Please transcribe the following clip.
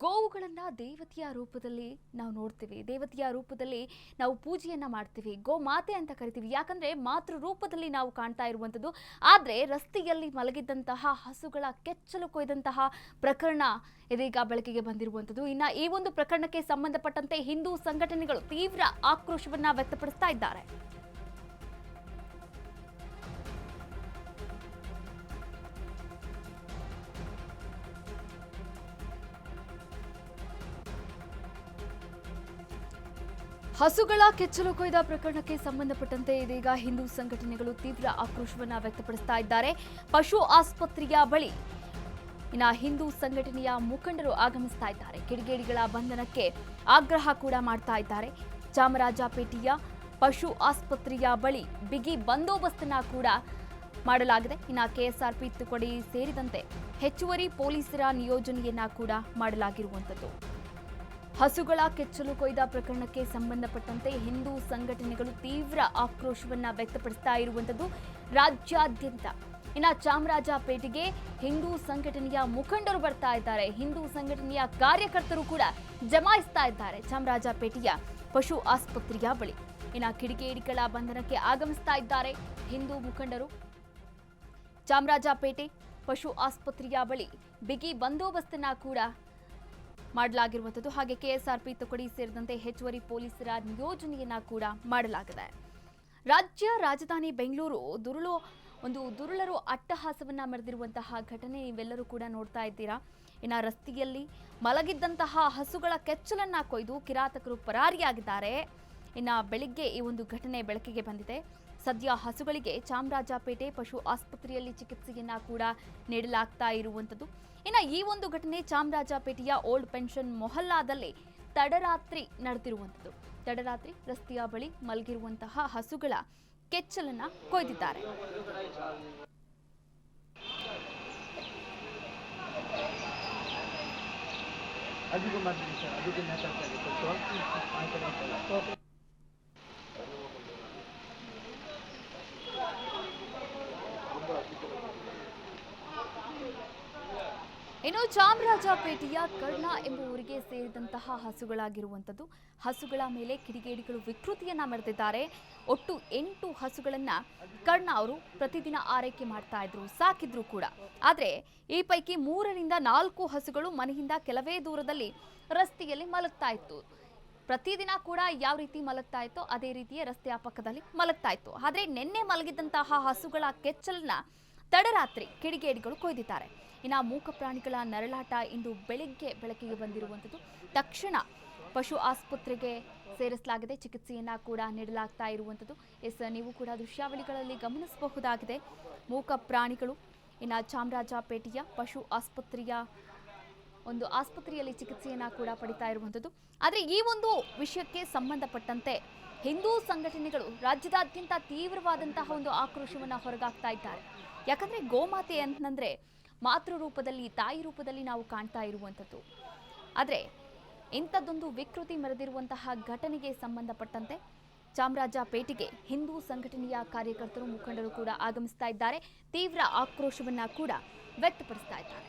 ಗೋವುಗಳನ್ನ ದೇವತೆಯ ರೂಪದಲ್ಲಿ ನಾವು ನೋಡ್ತೀವಿ. ದೇವತೆಯ ರೂಪದಲ್ಲಿ ನಾವು ಪೂಜೆಯನ್ನ ಮಾಡ್ತೀವಿ. ಗೋಮಾತೆ ಅಂತ ಕರಿತೀವಿ. ಯಾಕಂದ್ರೆ ಮಾತೃ ರೂಪದಲ್ಲಿ ನಾವು ಕಾಣ್ತಾ ಇರುವಂತದ್ದು. ಆದ್ರೆ ರಸ್ತೆಯಲ್ಲಿ ಮಲಗಿದ್ದಂತಹ ಹಸುಗಳ ಕೆಚ್ಚಲು ಕೊಯ್ದಂತಹ ಪ್ರಕರಣ ಇದೀಗ ಬೆಳಕಿಗೆ ಬಂದಿರುವಂತದ್ದು. ಇನ್ನ ಈ ಒಂದು ಪ್ರಕರಣಕ್ಕೆ ಸಂಬಂಧಪಟ್ಟಂತೆ ಹಿಂದೂ ಸಂಘಟನೆಗಳು ತೀವ್ರ ಆಕ್ರೋಶವನ್ನ ವ್ಯಕ್ತಪಡಿಸ್ತಾ ಇದ್ದಾರೆ. ಹಸುಗಳ ಕೆಚ್ಚಲು ಕೊಯ್ದ ಪ್ರಕರಣಕ್ಕೆ ಸಂಬಂಧಪಟ್ಟಂತೆ ಇದೀಗ ಹಿಂದೂ ಸಂಘಟನೆಗಳು ತೀವ್ರ ಆಕ್ರೋಶವನ್ನ ವ್ಯಕ್ತಪಡಿಸ್ತಾ ಇದ್ದಾರೆ. ಪಶು ಆಸ್ಪತ್ರೆಯ ಬಳಿ ಇನ್ನ ಹಿಂದೂ ಸಂಘಟನೆಯ ಮುಖಂಡರು ಆಗಮಿಸ್ತಾ ಇದ್ದಾರೆ. ಕಿಡಿಗೇಡಿಗಳ ಬಂಧನಕ್ಕೆ ಆಗ್ರಹ ಕೂಡ ಮಾಡ್ತಾ ಇದ್ದಾರೆ. ಚಾಮರಾಜಪೇಟೆಯ ಪಶು ಆಸ್ಪತ್ರೆಯ ಬಳಿ ಬಿಗಿ ಬಂದೋಬಸ್ತನ್ನ ಕೂಡ ಮಾಡಲಾಗಿದೆ. ಇನ್ನ ಕೆಎಸ್ಆರ್ಪಿ ತುಕಡಿ ಸೇರಿದಂತೆ ಹೆಚ್ಚುವರಿ ಪೊಲೀಸರ ನಿಯೋಜನೆಯನ್ನ ಕೂಡ ಮಾಡಲಾಗಿರುವಂತದ್ದು. ಹಸುಗಳ ಕೆಚ್ಚಲು ಕೊಯ್ದ ಪ್ರಕರಣಕ್ಕೆ ಸಂಬಂಧಪಟ್ಟಂತೆ ಹಿಂದೂ ಸಂಘಟನೆಗಳು ತೀವ್ರ ಆಕ್ರೋಶವನ್ನ ವ್ಯಕ್ತಪಡಿಸ್ತಾ ಇರುವಂತದ್ದು ರಾಜ್ಯಾದ್ಯಂತ. ಇನ್ನು ಚಾಮರಾಜಪೇಟೆಗೆ ಹಿಂದೂ ಸಂಘಟನೆಯ ಮುಖಂಡರು ಬರ್ತಾ ಇದ್ದಾರೆ. ಹಿಂದೂ ಸಂಘಟನೆಯ ಕಾರ್ಯಕರ್ತರು ಕೂಡ ಜಮಾಯಿಸ್ತಾ ಇದ್ದಾರೆ ಚಾಮರಾಜಪೇಟೆಯ ಪಶು ಆಸ್ಪತ್ರೆಯ ಬಳಿ. ಇನ್ನು ಕಿಡಿಗೇಡಿಗಳ ಬಂಧನಕ್ಕೆ ಆಗಮಿಸ್ತಾ ಇದ್ದಾರೆ ಹಿಂದೂ ಮುಖಂಡರು. ಚಾಮರಾಜಪೇಟೆ ಪಶು ಆಸ್ಪತ್ರೆಯ ಬಳಿ ಬಿಗಿ ಬಂದೋಬಸ್ತನ್ನ ಕೂಡ ಮಾಡಲಾಗಿರುವಂಥದ್ದು. ಹಾಗೆ ಕೆಎಸ್ಆರ್ಪಿ ತುಕಡಿ ಸೇರಿದಂತೆ ಹೆಚ್ಚುವರಿ ಪೊಲೀಸರ ನಿಯೋಜನೆಯನ್ನ ಕೂಡ ಮಾಡಲಾಗಿದೆ. ರಾಜ್ಯ ರಾಜಧಾನಿ ಬೆಂಗಳೂರು ದುರುಳರು ಅಟ್ಟಹಾಸವನ್ನ ಮೆರೆದಿರುವಂತಹ ಘಟನೆ ನೀವೆಲ್ಲರೂ ಕೂಡ ನೋಡ್ತಾ ಇದ್ದೀರಾ. ಇನ್ನು ರಸ್ತೆಯಲ್ಲಿ ಮಲಗಿದ್ದಂತಹ ಹಸುಗಳ ಕೆಚ್ಚಲನ್ನ ಕೊಯ್ದು ಕಿರಾತಕರು ಪರಾರಿಯಾಗಿದ್ದಾರೆ. ಇನ್ನು ಬೆಳಿಗ್ಗೆ ಈ ಒಂದು ಘಟನೆ ಬೆಳಕಿಗೆ ಬಂದಿದೆ. ಸದ್ಯ ಹಸುಗಳಿಗೆ ಚಾಮರಾಜಪೇಟೆ ಪಶು ಆಸ್ಪತ್ರೆಯಲ್ಲಿ ಚಿಕಿತ್ಸೆಯನ್ನ ಕೂಡ ನೀಡಲಾಗ್ತಾ ಇರುವಂಥದ್ದು. ಇನ್ನು ಈ ಒಂದು ಘಟನೆ ಚಾಮರಾಜಪೇಟೆಯ ಓಲ್ಡ್ ಪೆನ್ಷನ್ ಮೊಹಲ್ಲಾದಲ್ಲಿ ತಡರಾತ್ರಿ ನಡೆದಿರುವಂಥದ್ದು. ತಡರಾತ್ರಿ ರಸ್ತೆಯ ಬಳಿ ಮಲಗಿರುವಂತಹ ಹಸುಗಳ ಕೆಚ್ಚಲನ್ನ ಕೊಯ್ದಿದ್ದಾರೆ. ಇನ್ನು ಚಾಮರಾಜಪೇಟೆಯ ಕರ್ಣ ಎಂಬ ಊರಿಗೆ ಸೇರಿದಂತಹ ಹಸುಗಳಾಗಿರುವಂಥದ್ದು. ಹಸುಗಳ ಮೇಲೆ ಕಿಡಿಗೇಡಿಗಳು ವಿಕೃತಿಯನ್ನ ಮೆರೆದಿದ್ದಾರೆ. ಒಟ್ಟು 8 ಹಸುಗಳನ್ನ ಕರ್ಣ ಅವರು ಪ್ರತಿದಿನ ಆರೈಕೆ ಮಾಡ್ತಾ ಇದ್ರು, ಸಾಕಿದ್ರು ಕೂಡ. ಆದ್ರೆ ಈ ಪೈಕಿ 3 ರಿಂದ 4 ಹಸುಗಳು ಮನೆಯಿಂದ ಕೆಲವೇ ದೂರದಲ್ಲಿ ರಸ್ತೆಯಲ್ಲಿ ಮಲಗ್ತಾ ಇತ್ತು. ಪ್ರತಿದಿನ ಕೂಡ ಯಾವ ರೀತಿ ಮಲಗ್ತಾ ಇತ್ತೋ ಅದೇ ರೀತಿಯ ರಸ್ತೆಯ ಪಕ್ಕದಲ್ಲಿ ಮಲಗ್ತಾ ಇತ್ತು. ಆದ್ರೆ ನಿನ್ನೆ ಮಲಗಿದ್ದಂತಹ ಹಸುಗಳ ಕೆಚ್ಚಲನ್ನ ತಡರಾತ್ರಿ ಕಿಡಿಗೇಡಿಗಳು ಕೊಯ್ದಿದ್ದಾರೆ. ಇನ್ನು ಮೂಕ ಪ್ರಾಣಿಗಳ ನರಳಾಟ ಇಂದು ಬೆಳಕಿಗೆ ಬಂದಿರುವಂಥದ್ದು. ತಕ್ಷಣ ಪಶು ಆಸ್ಪತ್ರೆಗೆ ಸೇರಿಸಲಾಗಿದೆ. ಚಿಕಿತ್ಸೆಯನ್ನ ಕೂಡ ನೀಡಲಾಗ್ತಾ ಇರುವಂಥದ್ದು. ನೀವು ಕೂಡ ದೃಶ್ಯಾವಳಿಗಳಲ್ಲಿ ಗಮನಿಸಬಹುದಾಗಿದೆ. ಮೂಕ ಪ್ರಾಣಿಗಳು ಇನ್ನು ಚಾಮರಾಜಪೇಟೆಯ ಪಶು ಆಸ್ಪತ್ರೆಯಲ್ಲಿ ಚಿಕಿತ್ಸೆಯನ್ನ ಕೂಡ ಪಡಿತಾ ಇರುವಂಥದ್ದು. ಆದರೆ ಈ ಒಂದು ವಿಷಯಕ್ಕೆ ಸಂಬಂಧಪಟ್ಟಂತೆ ಹಿಂದೂ ಸಂಘಟನೆಗಳು ರಾಜ್ಯದಾದ್ಯಂತ ತೀವ್ರವಾದಂತಹ ಒಂದು ಆಕ್ರೋಶವನ್ನ ಹೊರಗಾಗ್ತಾ ಇದ್ದಾರೆ. ಯಾಕಂದ್ರೆ ಗೋಮಾತೆ ಅಂತಂದ್ರೆ ಮಾತೃ ರೂಪದಲ್ಲಿ, ತಾಯಿ ರೂಪದಲ್ಲಿ ನಾವು ಕಾಣ್ತಾ ಇರುವಂಥದ್ದು. ಆದರೆ ಇಂಥದ್ದೊಂದು ವಿಕೃತಿ ಮೆರೆದಿರುವಂತಹ ಘಟನೆಗೆ ಸಂಬಂಧಪಟ್ಟಂತೆ ಚಾಮರಾಜಪೇಟೆಗೆ ಹಿಂದೂ ಸಂಘಟನೆಯ ಕಾರ್ಯಕರ್ತರು, ಮುಖಂಡರು ಕೂಡ ಆಗಮಿಸ್ತಾ ಇದ್ದಾರೆ. ತೀವ್ರ ಆಕ್ರೋಶವನ್ನ ಕೂಡ ವ್ಯಕ್ತಪಡಿಸ್ತಾ ಇದ್ದಾರೆ.